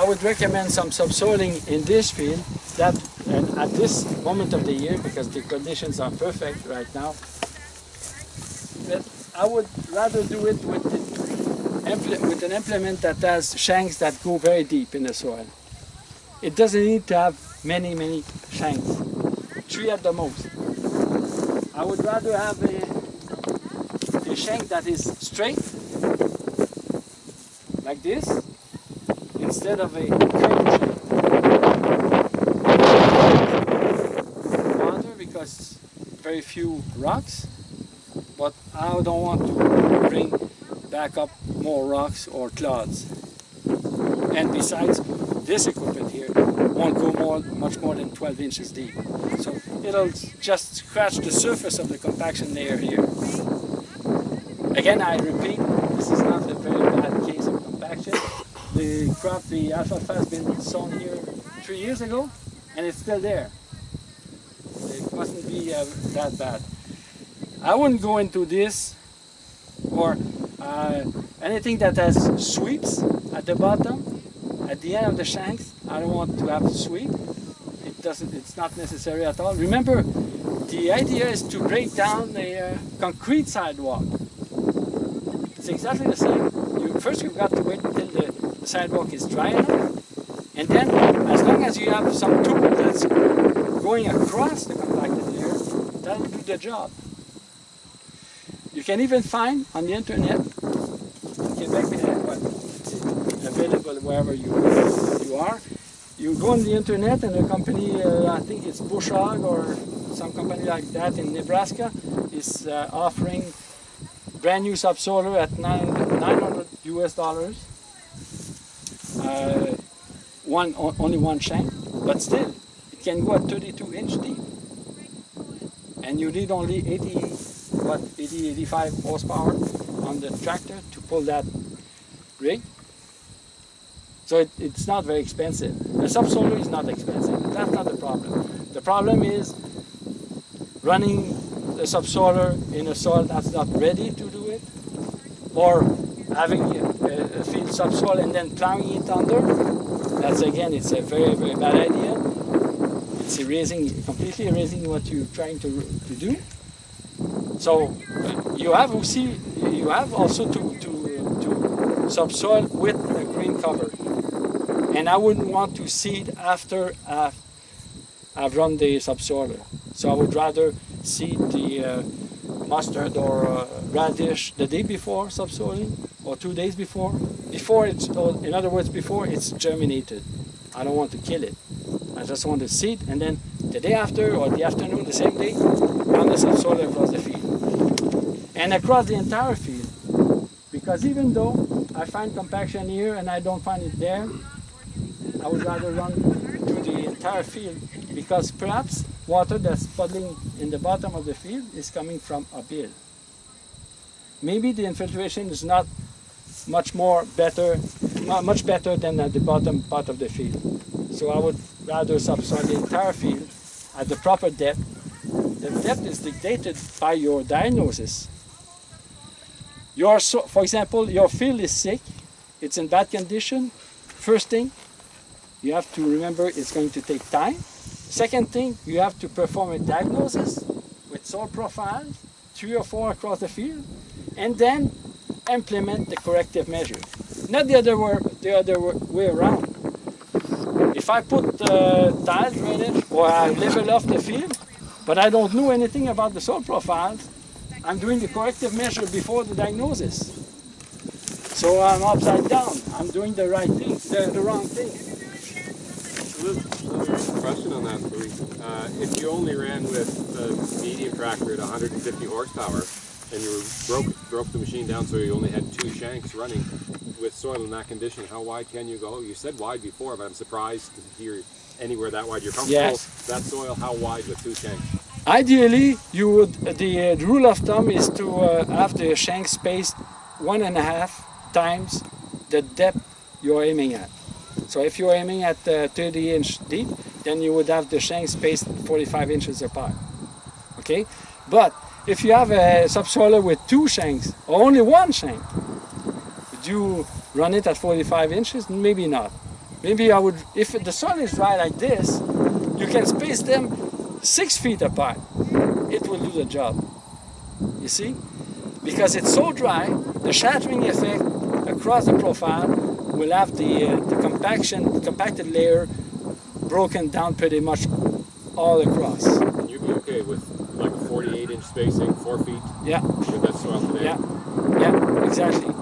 would recommend some subsoiling in this field that at this moment of the year, because the conditions are perfect right now. But I would rather do it with an implement that has shanks that go very deep in the soil. It doesn't need to have many shanks, 3 at the most. I would rather have a shank that is straight, like this, instead of a curved shank. Water, because very few rocks, but I don't want to bring back up more rocks or clods. And besides, this equipment here won't go much more than 12 inches deep. So it'll just scratch the surface of the compaction layer here. Again, I repeat, this is not a very bad case of compaction. The crop, the alfalfa, has been sown here 3 years ago, and it's still there. It mustn't be that bad. I wouldn't go into this or anything that has sweeps at the bottom, at the end of the shanks. I don't want to have a sweep. It's not necessary at all. Remember, the idea is to break down a concrete sidewalk. It's exactly the same. First you've got to wait until the sidewalk is dry enough, and then as long as you have some tool that's going across the compacted layer, that'll do the job. You can even find on the internet, Quebec, but it's available wherever you are. You go on the internet and a company, I think it's Bushhog or some company like that in Nebraska, is offering brand new subsoiler at $900 US. Only one shank, but still, it can go at 32 inch deep. And you need only 85 horsepower on the tractor to pull that rig. So it's not very expensive. The subsoiler is not expensive. That's not the problem. The problem is running the subsoiler in a soil that's not ready to do it, or having a field subsoil and then plowing it under. That's, again, it's a very bad idea. It's completely erasing what you're trying to do. So you have also to subsoil with a green cover. And I wouldn't want to seed after I've run the subsoiler. So I would rather seed the mustard or radish the day before subsoiling, or 2 days before. In other words, before it's germinated. I don't want to kill it. I just want to seed, and then the day after or the afternoon, the same day, run the subsoiler across the field. And across the entire field. Because even though I find compaction here and I don't find it there, I would rather run to the entire field, because perhaps water that's puddling in the bottom of the field is coming from up hill. Maybe the infiltration is not much better than at the bottom part of the field. So I would rather subsoil the entire field at the proper depth. The depth is dictated by your diagnosis. For example, your field is sick, it's in bad condition. First thing, you have to remember it's going to take time. Second thing, you have to perform a diagnosis with soil profiles, 3 or 4 across the field, and then implement the corrective measure. Not the other way around. If I put tile drainage or I level off the field, but I don't know anything about the soil profiles, I'm doing the corrective measure before the diagnosis. So I'm upside down. I'm doing the right thing, the wrong thing. Question on that, Louis. If you only ran with the medium tractor at 150 horsepower and you broke the machine down so you only had 2 shanks running with soil in that condition, how wide can you go? You said wide before, but I'm surprised to hear anywhere that wide. You're comfortable that soil, how wide with 2 shanks? Ideally, you would. The rule of thumb is to have the shank spaced 1.5 times the depth you're aiming at. So if you're aiming at 30 inch deep, then you would have the shank spaced 45 inches apart. Okay? But if you have a subsoiler with 2 shanks, or only 1 shank, run it at 45 inches? Maybe not. Maybe I would, if the soil is dry like this, you can space them 6 feet apart. It will do the job. You see? Because it's so dry, the shattering effect across the profile will have the compacted layer broken down pretty much all across. And you'd be okay with like a 48-inch spacing, 4 feet? Yeah. With that soil today? Yeah, exactly.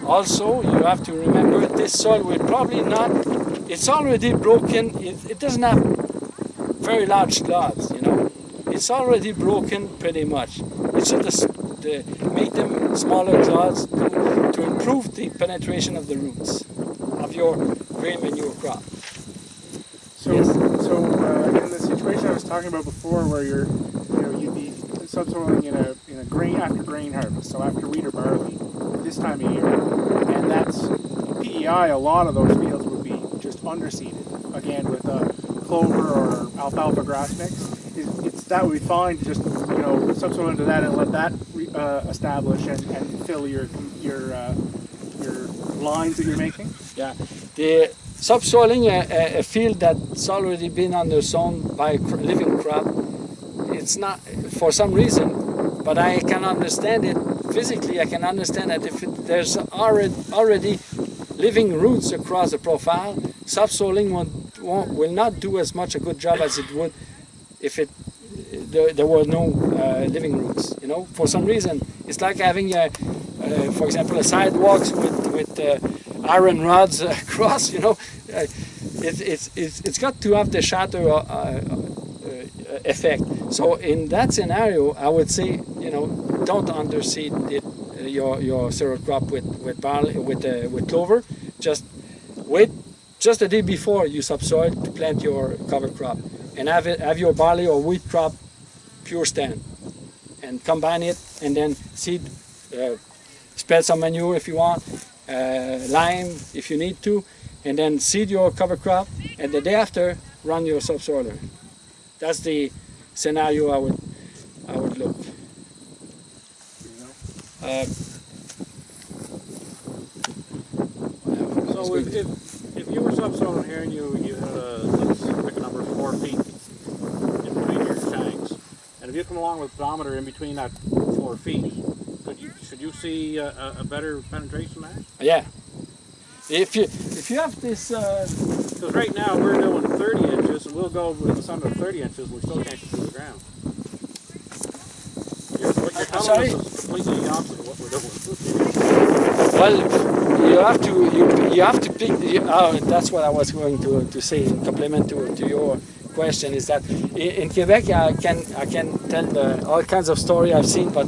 Also, you have to remember this soil will probably not, it's already broken, it doesn't have very large clods, you know. It's already broken pretty much. It's just make them smaller clods to improve the penetration of the roots of your grain manure crop. So, yes. In the situation I was talking about before, where you'd be subsoiling in a grain after grain harvest, so after wheat or barley, this time of year, and that's PEI. A lot of those fields would be just underseeded again with clover or alfalfa grass mix. That would be fine to just subsoil into that and let that establish and fill your lines that you're making. Yeah, the subsoiling a field that's already been undersown by a living crop, it's not for some reason, but I can understand it physically. I can understand that if there's already living roots across the profile, subsoiling will not do as much a good job as it would if there were no living roots. You know, for some reason, it's like having for example, a sidewalks with iron rods across. You know, it's got to have the shatter effect. So in that scenario, I would say, don't underseed your cereal crop with barley, with clover. Just wait just a day before you subsoil to plant your cover crop, and have your barley or wheat crop pure stand, and combine it, and then seed. Spread some manure if you want, lime if you need to, and then seed your cover crop, and the day after run your subsoiler. That's the scenario I would look. So if you were subsoiling here and you had let's pick a number 4 feet in between your shanks, and if you come along with pedometer in between that 4 feet, should you see a better penetration there? Yeah. If you have this, because right now we're doing 30 inches, and we'll go with some of 30 inches, and we still can't get through the ground. What you're telling us is completely the opposite of what we're doing. well, you have to pick. That's what I was going to say in complement to your question, is that in Quebec I can tell all kinds of story I've seen, but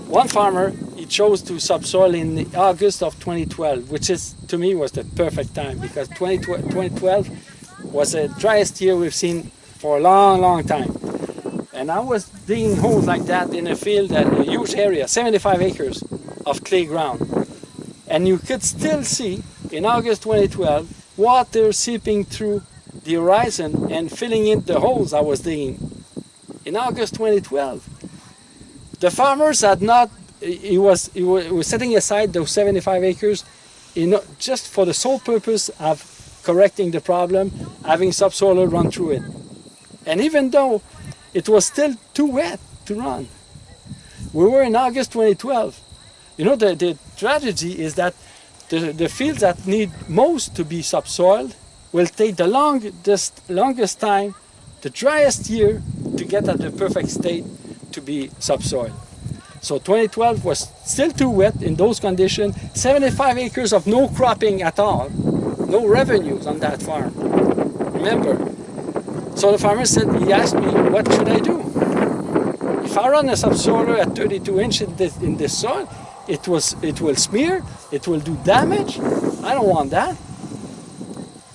one farmer, he chose to subsoil in August of 2012, which is, to me, was the perfect time, because 2012 was the driest year we've seen for a long, long time. And I was digging holes like that in a field, a huge area, 75 acres of clay ground. And you could still see, in August 2012, water seeping through the horizon and filling in the holes I was digging. In August 2012. The farmers had not, he was setting aside those 75 acres just for the sole purpose of correcting the problem, having subsoiler run through it. And even though it was still too wet to run, we were in August 2012. The tragedy is that the fields that need most to be subsoiled will take the longest time, the driest year, to get at the perfect state to be subsoiled. So 2012 was still too wet in those conditions, 75 acres of no cropping at all, no revenues on that farm, remember. So the farmer said, he asked me, what should I do? If I run a subsoiler at 32 inches in this soil, it will smear, it will do damage. I don't want that.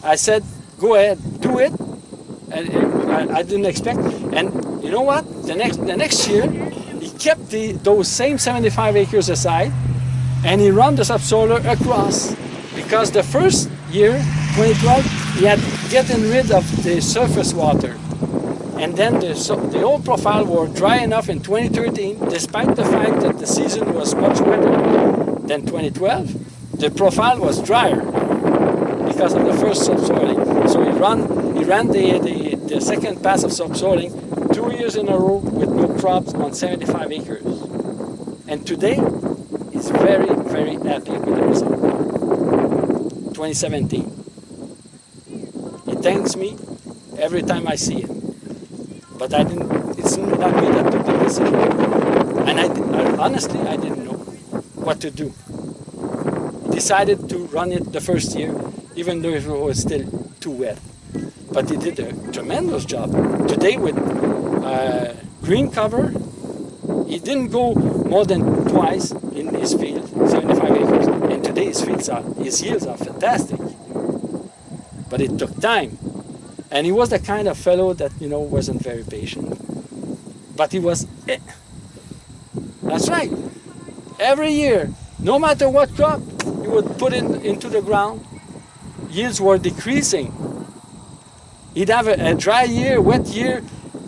I said, go ahead, do it. And I didn't expect, and you know what? The next year, he kept those same 75 acres aside, and he ran the subsoiler across, because the first year, 2012, he had gotten rid of the surface water, and then the old profile were dry enough in 2013, despite the fact that the season was much wetter than 2012. the profile was drier because of the first subsoiling. So he ran the second pass of subsoiling 2 years in a row with no crops on 75 acres. And today, he's very, very happy with the result. 2017. He thanks me every time I see him. But it's not me that took the decision. And honestly, I didn't know what to do. Decided to run it the first year, even though it was still too wet. But he did a tremendous job. Today with green cover, he didn't go more than twice in his field, 75 acres. And today his yields are fantastic. But it took time. And he was the kind of fellow that, wasn't very patient. But he was, that's right. Every year, no matter what crop, he would put it into the ground. Yields were decreasing. He'd have a dry year, wet year.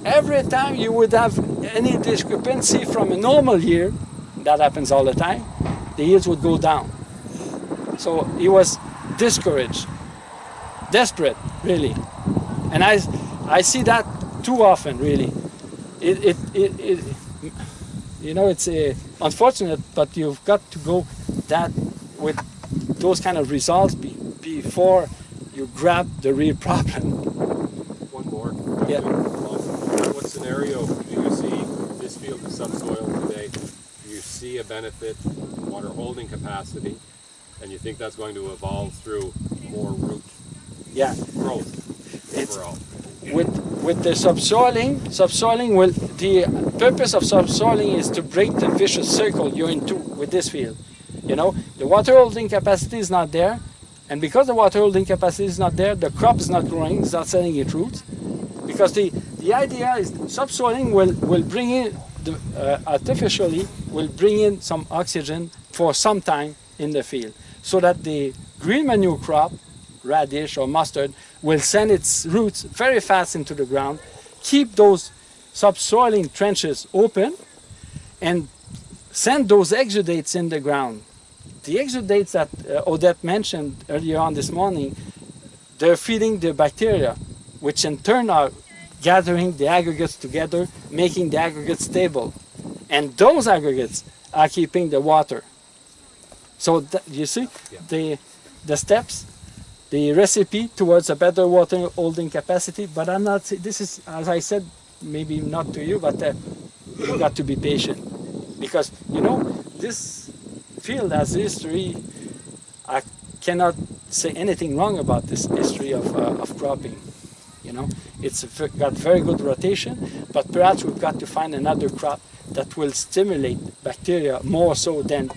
Every time you would have any discrepancy from a normal year, that happens all the time, the yields would go down. So he was discouraged, desperate, really. And I see that too often, really. It's unfortunate, but you've got to go that with those kind of results before you grab the real problem. One more. Yeah. What scenario do you see this field of subsoil today? Do you see a benefit, water holding capacity, and you think that's going to evolve through more root growth overall? With the subsoiling the purpose of subsoiling is to break the vicious circle you're into with this field. The water holding capacity is not there, and because the water holding capacity is not there, the crop is not growing, it's not sending its roots. Because the idea is subsoiling will bring in, artificially, will bring in some oxygen for some time in the field, so that the green manure crop, radish or mustard, will send its roots very fast into the ground, keep those subsoiling trenches open, and send those exudates in the ground. The exudates that Odette mentioned earlier on this morning, they're feeding the bacteria, which in turn are gathering the aggregates together, making the aggregates stable. And those aggregates are keeping the water. So you see, the steps, the recipe towards a better water holding capacity, but I'm not, this is, as I said, maybe not to you, but you've got to be patient. Because, this field has history. I cannot say anything wrong about this history of cropping. It's got very good rotation, but perhaps we've got to find another crop that will stimulate bacteria more so than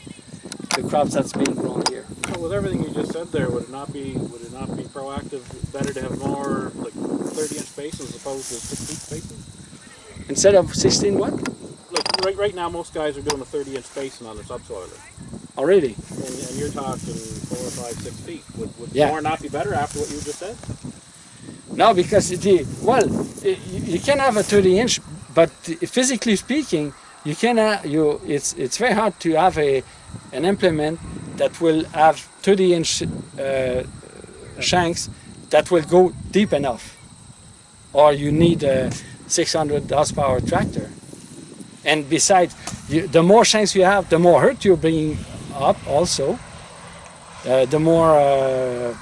the crops that's being grown here. Well, with everything you just said there, would it not be proactive, better to have more like 30-inch spaces as opposed to 6-feet spaces? Instead of 16 what? Like right now, most guys are doing a 30-inch spacing on their subsoiler. Oh, really? And you're talking 4, 5, 6 feet. Would more not be better after what you just said? No, because you can have a 30-inch, but physically speaking, you can it's very hard to have an implement that will have 30-inch shanks that will go deep enough, or you need a 600 horsepower tractor. And besides, the more shanks you have, the more hurt you're bringing up also. The more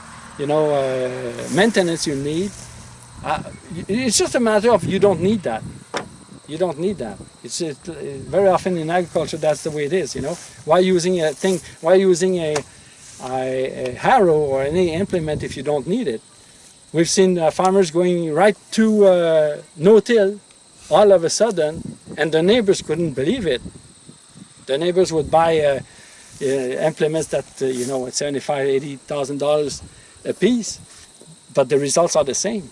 maintenance you need. It's just a matter of you don't need that. You don't need that. It's very often in agriculture that's the way it is. Why using a harrow or any implement if you don't need it? We've seen farmers going right to no-till all of a sudden, and the neighbors couldn't believe it. The neighbors would buy implements that at $75,000, $80,000 a piece, but the results are the same.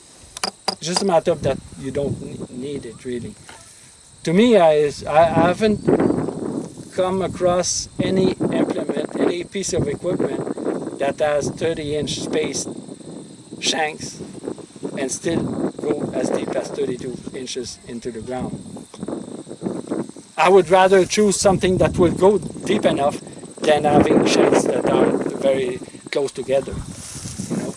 It's just a matter of that you don't need it really. To me, I haven't come across any implement, any piece of equipment that has 30-inch spaced shanks and still go as deep as 32 inches into the ground. I would rather choose something that will go deep enough than having shanks that are very very close together. You know,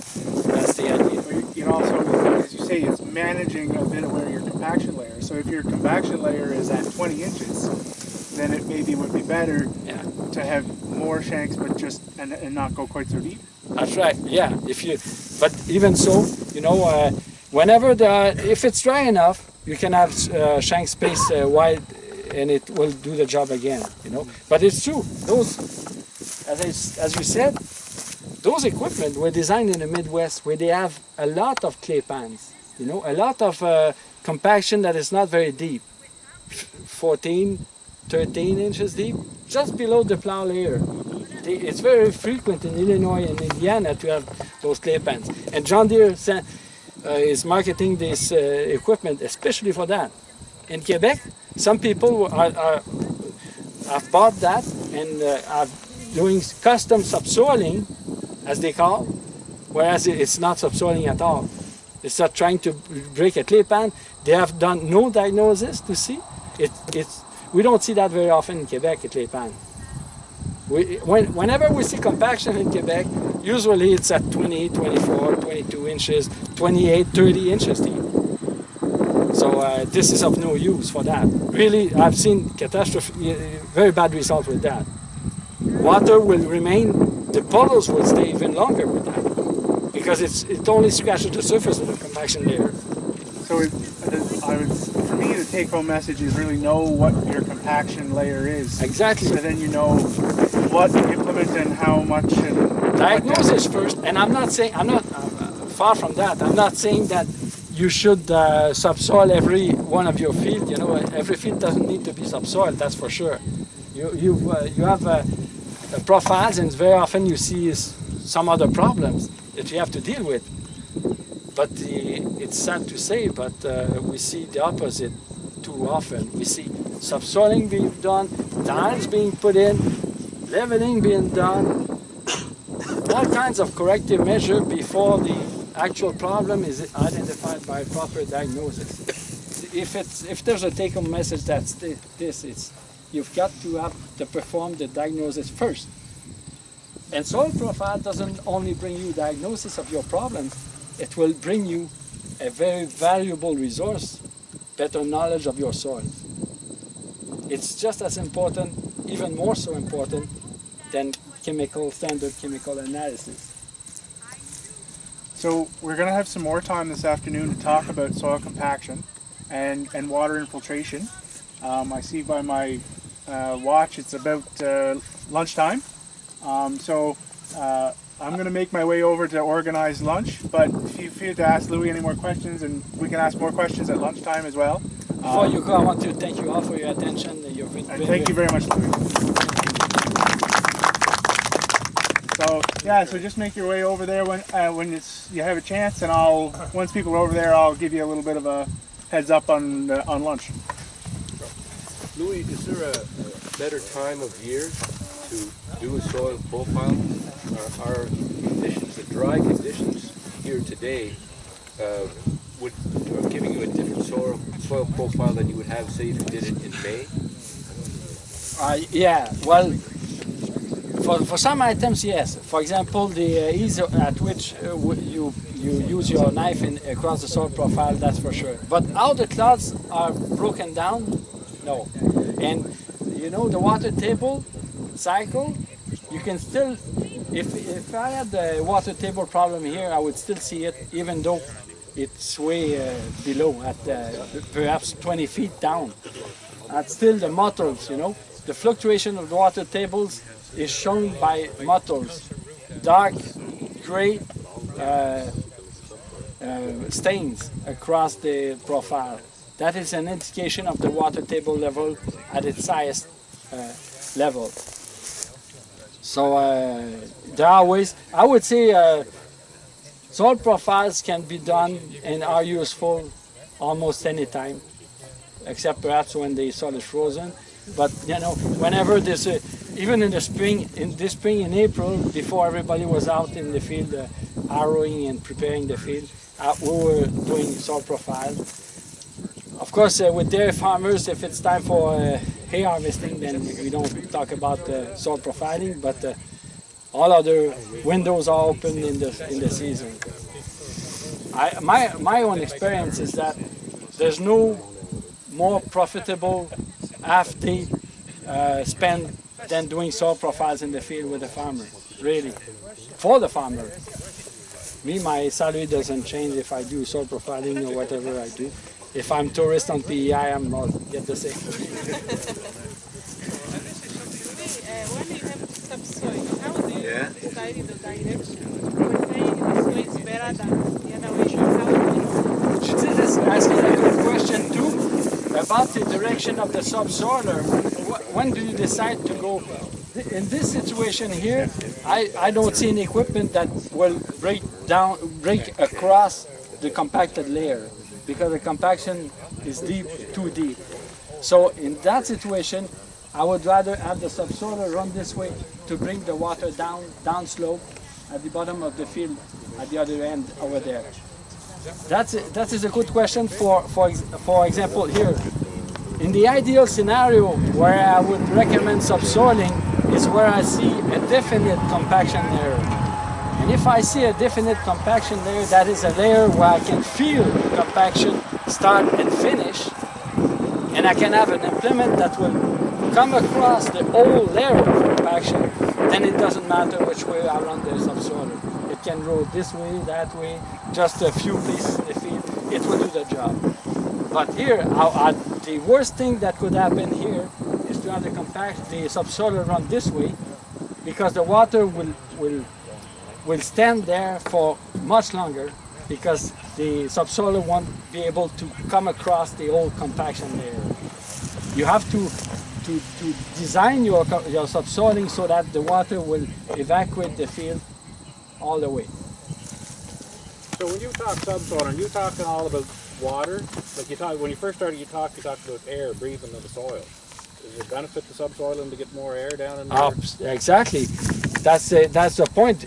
that's the idea. It also, as you say, it's managing a bit of where your compaction layer. So if your compaction layer is at 20 inches, then it maybe would be better to have more shanks, but just and not go quite so deep. That's right. Yeah. But even so, you know, whenever if it's dry enough, you can have shank space wide, and it will do the job again. You know. But it's true. Those, as you said, those equipment were designed in the Midwest where they have a lot of clay pans. You know, a lot of compaction that is not very deep, 14, 13 inches deep, just below the plow layer. It's very frequent in Illinois and Indiana to have those clay pans. And John Deere is marketing this equipment especially for that. In Quebec, some people have bought that and are doing custom subsoiling, as they call, whereas it's not subsoiling at all. It's not trying to break a clay pan. They have done no diagnosis to see. We don't see that very often in Quebec, a clay pan. Whenever we see compaction in Quebec, usually it's at 20, 24, 22 inches, 28, 30 inches deep. So this is of no use for that. Really, I've seen very bad results with that. Water will remain, the puddles will stay even longer with that, because it only scratches the surface of the compaction layer. So for me, the take-home message is really know what your compaction layer is. Exactly. So then you know what to implement and how much. And diagnosis first, and I'm not far from that. I'm not saying that you should subsoil every one of your field. You know, every field doesn't need to be subsoiled. That's for sure. You have profiles, and very often you see some other problems that you have to deal with. But it's sad to say, but we see the opposite too often. We see subsoiling being done, tiles being put in, leveling being done, all kinds of corrective measures before the actual problem is identified by proper diagnosis. If there's a take-home message, that's this. You've got to perform the diagnosis first. And soil profile doesn't only bring you diagnosis of your problems, it will bring you a very valuable resource, better knowledge of your soil. It's just as important, even more so important, than standard chemical analysis. So we're going to have some more time this afternoon to talk about soil compaction and water infiltration. I see by my watch it's about lunchtime. So I'm going to make my way over to organize lunch, but feel free to ask Louis any more questions, and we can ask more questions at lunchtime as well. Before you go, I want to thank you all for your attention. Thank you very much, Louis. So just make your way over there when you have a chance, and once people are over there, I'll give you a little bit of a heads up on lunch. Louis, is there a better time of year to do a soil profile? Are conditions, the dry conditions here today, are giving you a different soil profile than you would have, say, if you did it in May? Yeah, well, for some items, yes. For example, the ease at which you use your knife across the soil profile, that's for sure. But how the clods are broken down, no. And you know, the water table cycle, you can still, if I had the water table problem here, I would still see it, even though it's way below, at perhaps 20 feet down. That's still the mottles, you know. The fluctuation of the water tables is shown by mottles, dark gray stains across the profile. That is an indication of the water table level at its highest level. So there are ways, I would say soil profiles can be done and are useful almost any time, except perhaps when the soil is frozen. But you know, whenever there's even in this spring in April, before everybody was out in the field harrowing and preparing the field, we were doing soil profile. Of course, with dairy farmers, if it's time for hay harvesting, then we don't talk about soil profiling. But all other windows are open in the season. My own experience is that there's no more profitable half day spend than doing soil profiles in the field with the farmer, really, for the farmer. Me, my salary doesn't change if I do soil profiling or whatever I do. If I'm tourist on PEI, I'm not get the same. When you have subsoil, how do you decide the direction? We're saying this way is better than the other way. How do you This is asking a good question too about the direction of the subsoiler. When do you decide to go? In this situation here, I don't see any equipment that will break across the compacted layer because the compaction is too deep. So in that situation, I would rather have the subsoiler run this way to bring the water down slope at the bottom of the field at the other end over there. That is a good question for example here. In the ideal scenario where I would recommend subsoiling is where I see a definite compaction layer. And if I see a definite compaction layer, that is a layer where I can feel compaction start and finish, and I can have an implement that will come across the whole layer of compaction, then it doesn't matter which way I run the subsoiler. It can roll this way, that way, just a few pieces in the field, it will do the job. But here, the worst thing that could happen here is to have the subsoiler run this way, because the water will stand there for much longer, because the subsoiler won't be able to come across the whole compaction layer. You have to design your subsoiling so that the water will evacuate the field all the way. So when you talk subsoiling, you're talking all about water? Like when you first started, you talked about air breathing in the soil. Does it benefit the subsoiling to get more air down in there? Exactly. That's the point.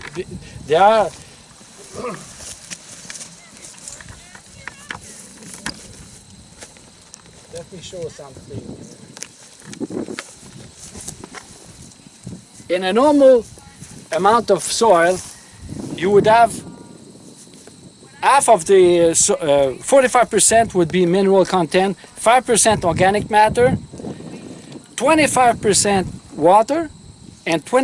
There are let me show something. In a normal amount of soil, you would have half of the 45% would be mineral content, 5% organic matter, 25% water, and 20